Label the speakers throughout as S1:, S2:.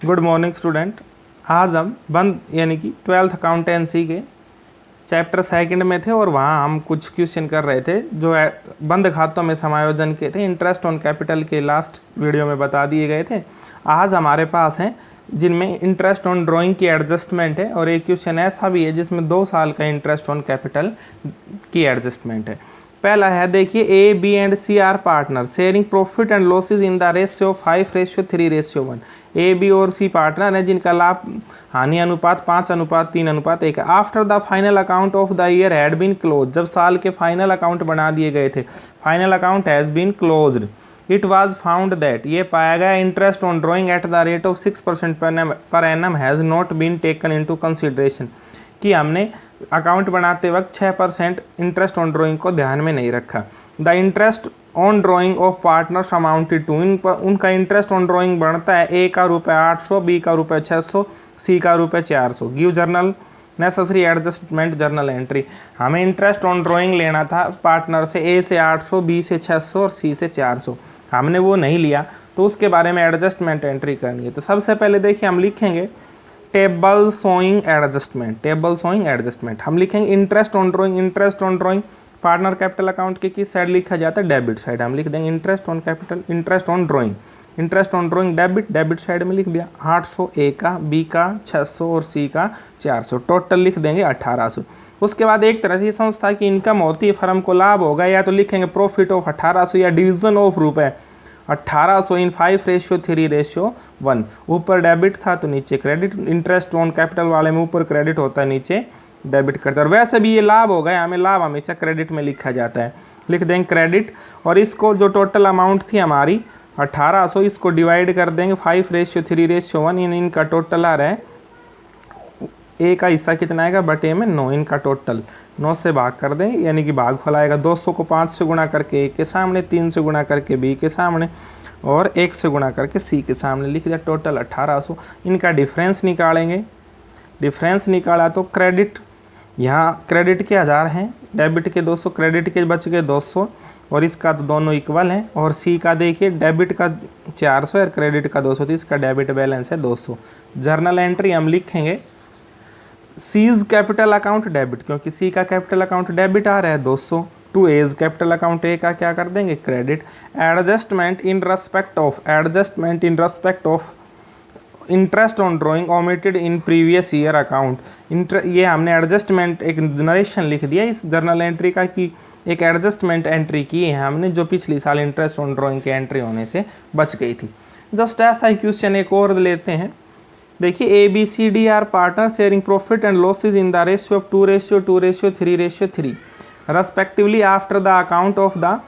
S1: Good morning student. आज हम बंद यानी कि 12th अकाउंटेंसी के चैप्टर सेकंड में थे और वहाँ हम कुछ क्वेश्चन कर रहे थे जो बंद खातों में समायोजन के थे। इंटरेस्ट ऑन कैपिटल के लास्ट वीडियो में बता दिए गए थे। आज हमारे पास हैं जिनमें इंटरेस्ट ऑन ड्राइंग की एडजस्टमेंट है और एक क्वेश्चन ऐसा भी है जिसमें 2 साल का इंटरेस्ट ऑन कैपिटल की एडजस्टमेंट है। पहला है, देखिए, A B and C are partner sharing profit and losses in the ratio 5:3:1। A B और सी पार्टनर हैं जिनका लाभ हानि अनुपात 5:3:1 है। After the final account of the year had been close, जब साल के फाइनल अकाउंट बना दिए गए थे, final account has been closed, it was found that, ये पाया गया interest on drawing at the rate of 6% per annum has not been taken into consideration, कि हमने अकाउंट बनाते वक्त 6% इंटरेस्ट ऑन ड्राइंग को ध्यान में नहीं रखा। The interest on drawing of partners amounted to, उनका इंटरेस्ट ऑन ड्राइंग बढ़ता है, ए का ₹800, बी का ₹600, सी का ₹400। Give journal necessary adjustment journal entry, हमें इंटरेस्ट ऑन ड्राइंग लेना था पार्टनर से, ए से 800, बी से 600 और सी से 400, हमने वो नहीं लिया तो उसके बारे में एडजस्टमेंट एंट्री करनी है। तो सबसे पहले देखिए हम लिखेंगे table showing adjustment, table showing adjustment हम लिखेंगे interest on drawing. Interest on drawing partner capital account के किस साइड लिखा जाता है? Debit side. हम लिख देंगे interest on capital, interest on drawing, interest on drawing debit, debit side में लिख दिया 800 ए का, बी का 600 और सी का 400, टोटल लिख देंगे 1800। उसके बाद एक तरह से संस्था की इनकम होती है, फर्म को लाभ होगा, या तो लिखेंगे प्रॉफिट ऑफ 1800 या डिवीजन ऑफ रुपए 1800 इन 5:3:1। ऊपर डेबिट था तो नीचे क्रेडिट, इंटरेस्ट ऑन कैपिटल वाले में ऊपर क्रेडिट होता है, नीचे डेबिट करता है। और वैसे भी ये लाभ हो गया, हमें लाभ हमेशा क्रेडिट में लिखा जाता है, लिख देंगे क्रेडिट। और इसको जो टोटल अमाउंट थी हमारी 1800, इसको डिवाइड कर देंगे 5:3:1। इनका टोटल आ रहा है, ए का हिस्सा कितना आएगा बटे में 9, इनका टोटल 9 से भाग कर दें, यानी कि भागफल आएगा 200 को 5 से गुणा करके ए के सामने, 3 से गुणा करके बी के सामने और 1 से गुणा करके सी के सामने, लिख दिया टोटल 1800। इनका डिफरेंस निकालेंगे, डिफरेंस निकाला तो क्रेडिट, यहाँ क्रेडिट के 1000 हैं, डेबिट के 200, क्रेडिट के बच गए 200 और इसका तो दोनों इक्वल हैं। और सी का देखिए डेबिट का 400 और क्रेडिट का 200, तो इसका डेबिट बैलेंस है 200। जर्नल एंट्री हम लिखेंगे सीज कैपिटल अकाउंट डेबिट, क्योंकि सी का कैपिटल अकाउंट डेबिट आ रहा है 200, टू एज कैपिटल अकाउंट ए का क्या कर देंगे credit. Adjustment in respect of, adjustment in respect of interest on drawing omitted in previous year account. ये हमने एडजस्टमेंट एक नरेशन लिख दिया इस जर्नल एंट्री का, कि एक एडजस्टमेंट एंट्री की है हमने जो पिछली साल इंटरेस्ट ऑन ड्राइंग की एंट्री होने से बच गई थी। जस्ट ऐसा ही क्वेश्चन एक और लेते हैं। देखिए A B C D are partner sharing profit and losses in the ratio of 2:2:3:3 respectively after the account of the,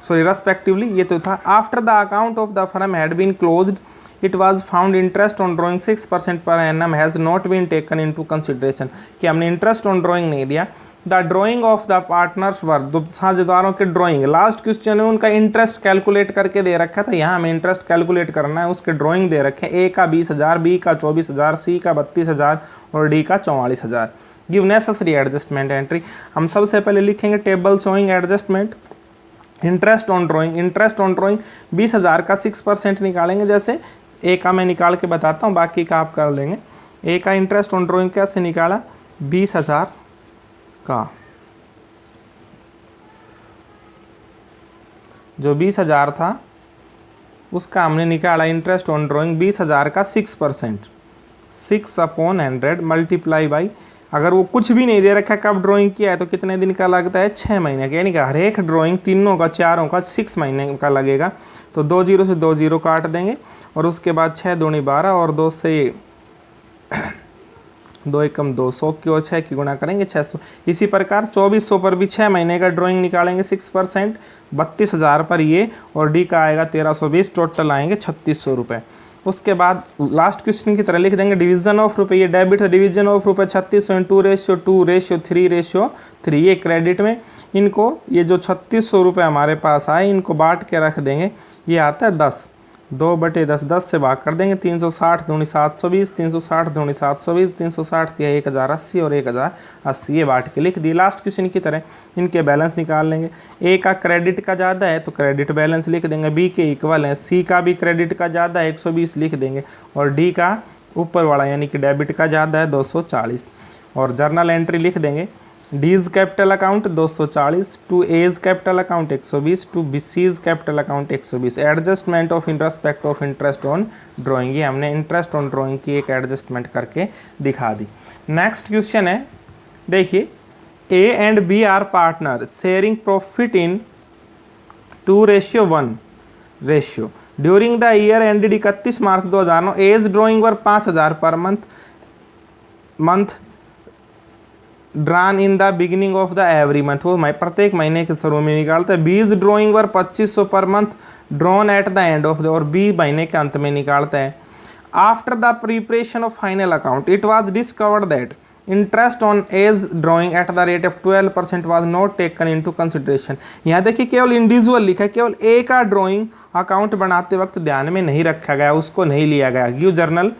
S1: sorry respectively ये तो था, after the account of the firm had been closed, it was found interest on drawing 6% per annum has not been taken into consideration, कि हमने interest on drawing नहीं दिया। The drawing of the partners were, दो साझेदारों के drawing, last question है उनका interest calculate करके दे रखा था, यहाँ हमें इंटरेस्ट कैलकुलेट करना है, उसके ड्राइंग दे रखे हैं, ए का 20,000, बी का 24,000, सी का 32,000 और डी का 44,000। गिव नेसेसरी एडजस्टमेंट एंट्री, हम सबसे पहले लिखेंगे table showing adjustment interest on drawing. Interest on drawing 20,000 का 6% निकालेंगे, जैसे ए का मैं निकाल के बताता हूँ, बाकी का आप कर लेंगे। ए का इंटरेस्ट ऑन ड्राइंग कैसे निकाला, 20,000 का, जो 20,000 था उसका हमने निकाला इंटरेस्ट ऑन ड्राइंग 20,000 का 6%, 6/100 मल्टीप्लाई बाई, अगर वो कुछ भी नहीं दे रखा कब ड्राइंग किया है तो कितने दिन का लगता है, 6 महीने का, यानी कि हर एक ड्राइंग तीनों का चारों का 6 महीने का लगेगा। तो 2 0 से 2 0 काट देंगे और उसके बाद 6 दूनी 12 और 2 से 2 एकम 200 की और 6 की गुणा करेंगे 600। इसी प्रकार 2400 पर भी 6 महीने का ड्राइंग निकालेंगे 6%, 32,000 पर ये, और डी का आएगा 1320, टोटल आएंगे 3600 रुपये। उसके बाद लास्ट क्वेश्चन की तरह लिख देंगे डिवीजन ऑफ रुपये, ये डेबिट है, डिवीजन ऑफ रुपये 3600 इन 2:2:3:3, ये क्रेडिट में। इनको ये जो 3600 रुपये हमारे पास आए इनको बांट के रख देंगे, ये आता है 10, 2/10, 10 से भाग कर देंगे, 360 दूनी 720, 360 दूनी 720, 360 दिया 1080 और 1080, ये बांट के लिख दिए। लास्ट क्वेश्चन की तरह इनके बैलेंस निकाल लेंगे। ए का क्रेडिट का ज़्यादा है तो क्रेडिट बैलेंस लिख देंगे, बी के इक्वल है, सी का भी क्रेडिट का ज़्यादा है 120 लिख देंगे, और डी का ऊपर वाला यानी कि डेबिट का ज़्यादा है 240, और जर्नल एंट्री लिख देंगे। D's capital account 240, to A's capital account 120, to B C's capital account 120। Adjustment of in respect of interest on drawing, ये हमने इंटरेस्ट ऑन ड्राइंग की एक एडजस्टमेंट करके दिखा दी। नेक्स्ट क्वेश्चन है, देखिए, A and B are partner sharing profit in 2:1 ratio during the year ended 31 March 2009। A's drawing were 5000 per month drawn in the beginning of the every month, वो प्रत्येक महीने के शुरू में निकालते हैं। बीज drawing were 2500 per month drawn at the end of the, और बी महीने के अंत में निकालते हैं। After the preparation of final account it was discovered that interest on A's drawing at the rate of 12% was not taken into consideration. यहाँ देखिए केवल इंडिविजुअल लिखा है, केवल ए का ड्राइंग अकाउंट बनाते वक्त ध्यान में नहीं रखा गया, उसको नहीं लिया गया। Give journal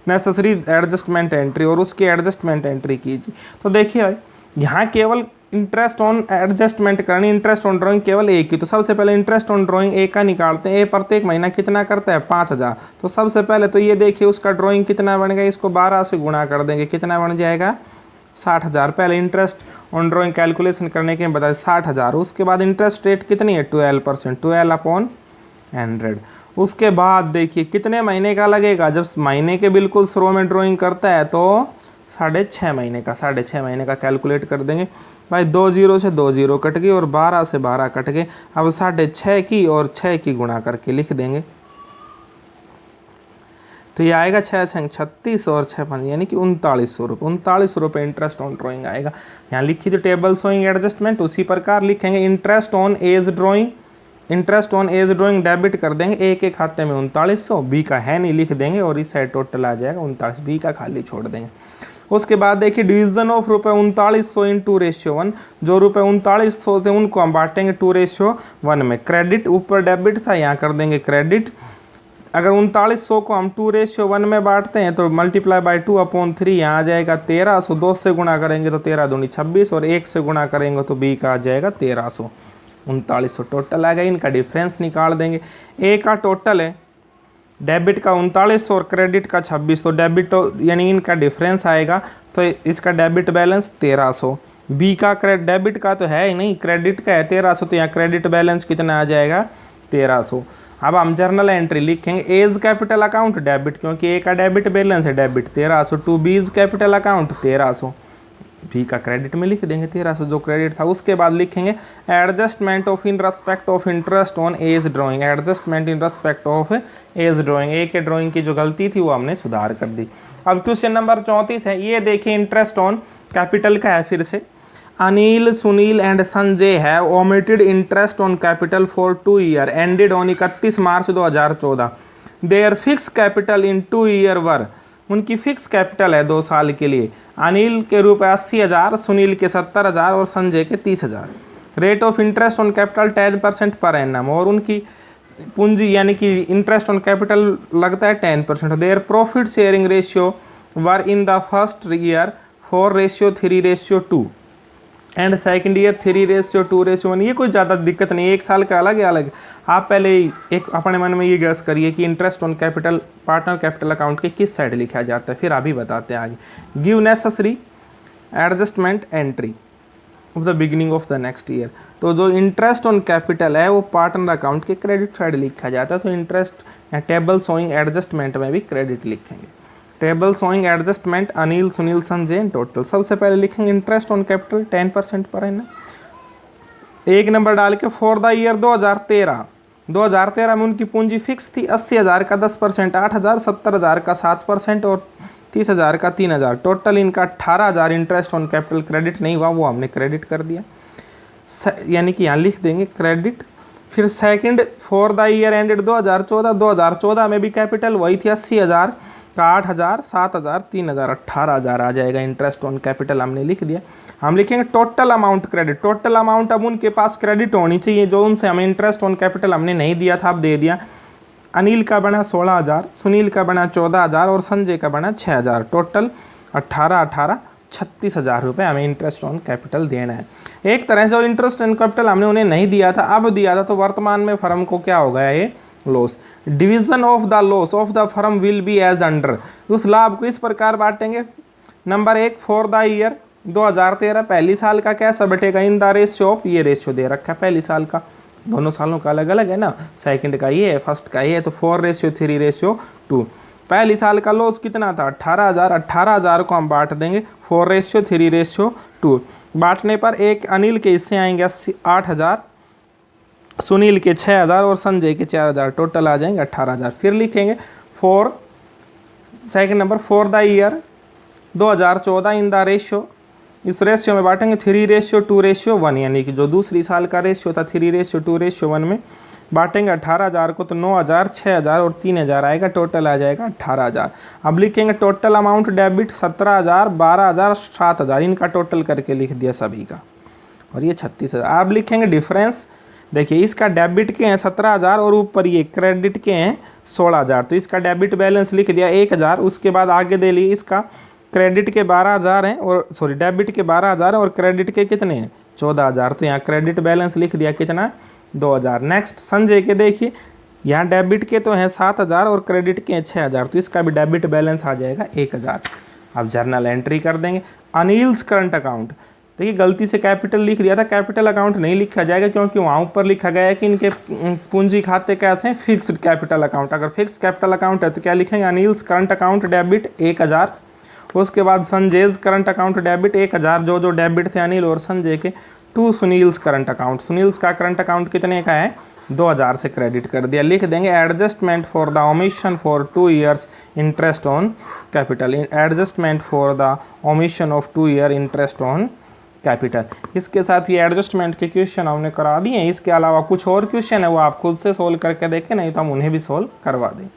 S1: necessary adjustment entry, और उसकी एडजस्टमेंट एंट्री कीजिए। तो देखिए भाई, यहाँ केवल इंटरेस्ट ऑन एडजस्टमेंट करनी, इंटरेस्ट ऑन ड्राइंग केवल ए की। तो सबसे पहले इंटरेस्ट ऑन ड्राइंग ए का निकालते हैं। ए प्रत्येक महीना कितना करता है 5000, तो सबसे पहले तो ये देखिए उसका ड्राइंग कितना बनेगा, इसको 12 से गुणा कर देंगे, कितना बन जाएगा 60,000। पहले इंटरेस्ट ऑन ड्राइंग कैलकुलेशन करने के बता 60,000। उसके बाद इंटरेस्ट रेट कितनी है 12%, 12/100। उसके बाद देखिए कितने महीने का लगेगा, जब महीने के बिल्कुल शुरू में ड्राइंग करता है तो 6.5 महीने का, 6.5 महीने का कैलकुलेट कर देंगे भाई। 2 0 से 2 0 कट गई और 12 से 12 कट गए। अब 6.5 की और 6 की गुणा करके लिख देंगे, तो ये आएगा 6 6 36 और 6 5 यानी कि 3900 रुपये, 3900 रुपये इंटरेस्ट ऑन ड्राइंग आएगा। यहाँ लिखी थी टेबल शोइंग एडजस्टमेंट, उसी प्रकार लिखेंगे। Interest on A's drawing, interest on A's drawing debit कर देंगे, ए के खाते में 3900, बी का है नहीं लिख देंगे, और इस साइड टोटल आ जाएगा 39, बी का खाली छोड़ देंगे। उसके बाद देखिए डिवीजन ऑफ रुपये 3900 इन 2:1, जो रुपये 3900 थे उनको हम बांटेंगे 2:1 में। क्रेडिट ऊपर डेबिट था, यहाँ कर देंगे क्रेडिट। अगर 3900 को हम 2:1 में बांटते हैं तो मल्टीप्लाई बाय 2/3 यहाँ आ जाएगा 1300। 2 से गुणा करेंगे तो 13 दूनी 26, और 1 से गुणा करेंगे तो बी का आ जाएगा 1300। 3900 टोटल आ गया। इनका डिफरेंस निकाल देंगे। ए का टोटल है डेबिट का 3900 और क्रेडिट का 26, तो डेबिट यानी इनका डिफरेंस आएगा, तो इसका डेबिट बैलेंस 1300। बी का डेबिट का तो है ही नहीं, क्रेडिट का है 1300, तो यहाँ क्रेडिट बैलेंस कितना आ जाएगा 1300। अब हम जर्नल एंट्री लिखेंगे। एज कैपिटल अकाउंट डेबिट, क्योंकि ए का डेबिट बैलेंस है debit 1300, to B's capital account 1300, B का क्रेडिट में लिख देंगे 1300 जो क्रेडिट था। उसके बाद लिखेंगे adjustment of in respect of interest on A's drawing, adjustment in respect of A's drawing, A के ड्राइंग की जो गलती थी वो हमने सुधार कर दी। अब क्वेश्चन नंबर 34 है, ये देखिए इंटरेस्ट ऑन कैपिटल का है फिर से। अनिल, सुनील एंड संजय है omitted interest on capital for 2 year ended on 31 March 2014। Their fix capital in 2 year were, उनकी फिक्स कैपिटल है 2 साल के लिए। अनिल के रुपये 80,000, सुनील के 70,000 और संजय के 30,000। Rate of interest on capital 10% per annum, और उनकी पूंजी यानी कि इंटरेस्ट ऑन कैपिटल लगता है 10%। Their profit sharing ratio were in the first year 4:3:2 and second year 3:2:1। ये कोई ज़्यादा दिक्कत नहीं है, 1 साल का अलग है अलग। आप पहले एक अपने मन में ये गैस करिए कि interest on capital partner capital account के किस साइड लिखा जाता है, फिर अभी बताते हैं आगे। Give necessary adjustment entry of the beginning of the next year, तो जो इंटरेस्ट ऑन कैपिटल है वो पार्टनर अकाउंट के क्रेडिट साइड लिखा जाता है, तो इंटरेस्ट या टेबल शोइंग एडजस्टमेंट में भी क्रेडिट लिखेंगे। Table showing adjustment Anil, Sunil, Sanjay total. सबसे पहले लिखेंगे इंटरेस्ट ऑन कैपिटल 10% पर है ना, 1 नंबर डाल के फॉर द ईयर 2013 में उनकी पूंजी फिक्स थी 80,000 का 10%, 8,000, 70,000 का 7% और 30,000 का 3,000। टोटल इनका 18,000 इंटरेस्ट ऑन कैपिटल क्रेडिट नहीं हुआ, वो हमने क्रेडिट कर दिया, यानी कि यहाँ लिख देंगे क्रेडिट। फिर second for the year ended 2014 में भी कैपिटल वही थी 80,000 का 8,000, 7,000, 3,000, 18,000 आ जाएगा इंटरेस्ट ऑन कैपिटल, हमने लिख दिया। हम लिखेंगे total amount credit, total amount अब उनके पास क्रेडिट होनी चाहिए जो उनसे हमें इंटरेस्ट ऑन कैपिटल हमने नहीं दिया था, अब दे दिया। अनिल का बना 16,000, सुनील का बना 14,000 और संजय का बना 6,000। टोटल 36,000 रुपये हमें इंटरेस्ट ऑन कैपिटल देना है। एक तरह से इंटरेस्ट ऑन कैपिटल हमने उन्हें नहीं दिया था, अब दिया था, तो वर्तमान में फर्म को क्या हो गया ये loss. Division of the loss of the firm will be as under. उस लाभ को इस प्रकार बांटेंगे। नंबर 1 फॉर द ईयर 2013, पहली साल का कैसा बटेगा इन द रेशियो ऑफ, ये रेशियो दे रखा है पहली साल का, दोनों सालों का अलग अलग है ना, सेकंड का ये है, फर्स्ट का ये है, तो 4:3:2। पहली साल का लॉस कितना था 18,000, 18,000 को हम बांट देंगे 4:3:2। बांटने पर एक अनिल के हिस्से आएंगे 8,000, सुनील के 6,000 और संजय के 4,000, टोटल आ जाएंगे 18,000। फिर लिखेंगे second number for the year 2014 in the ratio, इस रेशियो में बांटेंगे 3:2:1, यानी कि जो दूसरी साल का रेशियो था 3:2:1 में बांटेंगे 18,000 को, तो 9,000, 6,000 और 3,000 आएगा, टोटल आ जाएगा 18,000। अब लिखेंगे टोटल अमाउंट डेबिट 17,000, 12,000, 7,000, इनका टोटल करके लिख दिया सभी का, और ये 36,000। अब लिखेंगे डिफरेंस, देखिए इसका डेबिट के हैं 17,000 और ऊपर ये क्रेडिट के हैं 16,000, तो इसका डेबिट बैलेंस लिख दिया 1,000। उसके बाद आगे दे लिए इसका क्रेडिट के 12,000 हैं, और सॉरी डेबिट के 12,000 और क्रेडिट के कितने हैं 14,000, तो यहाँ क्रेडिट बैलेंस लिख दिया कितना 2,000। नेक्स्ट संजय के देखिए, यहाँ डेबिट के तो हैं 7,000 और क्रेडिट के हैं 6,000, तो इसका भी डेबिट बैलेंस आ जाएगा 1,000। अब जर्नल एंट्री कर देंगे। अनिल्स करंट अकाउंट, देखिए गलती से कैपिटल लिख दिया था, कैपिटल अकाउंट नहीं लिखा जाएगा क्योंकि वहाँ ऊपर लिखा गया है कि इनके पूंजी खाते कैसे हैं फिक्स्ड कैपिटल अकाउंट। अगर फिक्स्ड कैपिटल अकाउंट है तो क्या लिखेंगे अनिल्स करंट अकाउंट डेबिट 1,000। उसके बाद संजय's करंट अकाउंट डेबिट 1,000, जो डेबिट थे अनिल और संजय के, to Sunil's current account, Sunil's का करंट अकाउंट कितने का है 2,000 से क्रेडिट कर दिया। लिख देंगे adjustment for the omission for 2 years interest on capital, adjustment for the omission of 2 year interest on capital. इसके साथ ये एडजस्टमेंट के क्वेश्चन हमने करा दिए हैं। इसके अलावा कुछ और क्वेश्चन है वो आप खुद से सोल्व करके देखें, नहीं तो हम उन्हें भी सोल्व करवा दें।